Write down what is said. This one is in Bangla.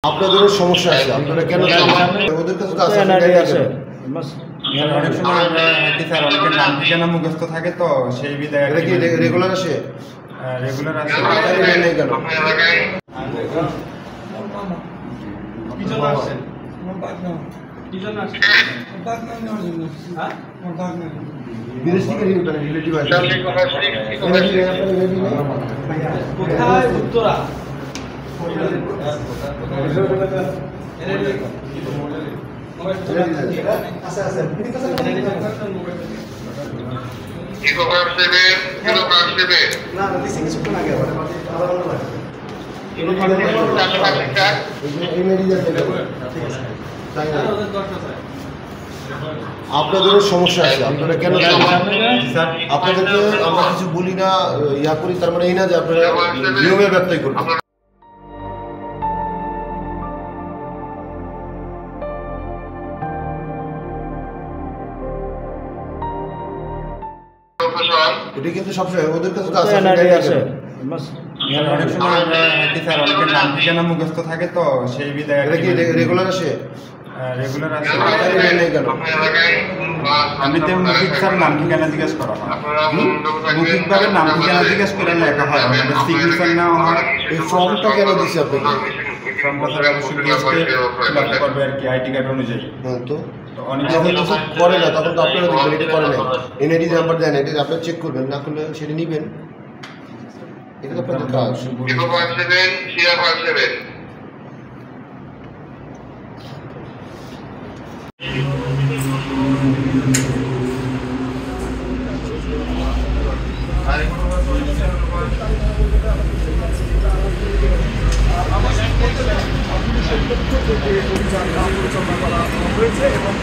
আপনাদেরও সমস্যা আছে, আপনারা কেন ওদের কাছে তো আছে অনেক সময় আমরা স্যার অনেকের নাম ঠিকানা মুখস্থ থাকে, তো সেই বিধায় এটা কি রেগুলার আসে? রেগুলার আছে। নেই কেন? বিদেশ থেকে রিলেটিভ আছে কোথায় উত্তরা আপনাদেরও সমস্যা আছে, আপনারা কেন আপনাদেরকে আমরা কিছু বলি না ইয়া করি, তার মানে এই না যে আপনারা নিয়মের ব্যত্যয় করবেন। এটা কিন্তু সবসময় ওদের কাছে তো আছে অনেক সময় আমরা স্যার অনেকের নাম ঠিকানা মুখস্থ থাকে, তো সেই বিধায় এটা কি রেগুলার আসে? রেগুলার আছে। নেই কেন? এমনিতে মুখিক স্যার নাম ঠিকানা জিজ্ঞেস করা হয়, মুখিকভাবে নাম ঠিকানা জিজ্ঞেস করে লেখা হয়, আমাদের সিগনেচার নেওয়া হয়। এই ফর্মটা কেন দিচ্ছে আপনাকে? ফর্মটা স্যার অবশ্যই গেস্টে ফিল আপ করবে আর কি, আইডি কার্ড অনুযায়ী। হ্যাঁ, তো অনেকে যখন কিছু করে না তখন তো আপনারা দেখবেন এটা করে নাই, এনআইডি নাম্বার দেন, এটা আপনারা চেক করবেন, না করলে সেটা নিবেন। এটা তো আপনাদের কাজ। পরিচালনা করা হয়েছে এবং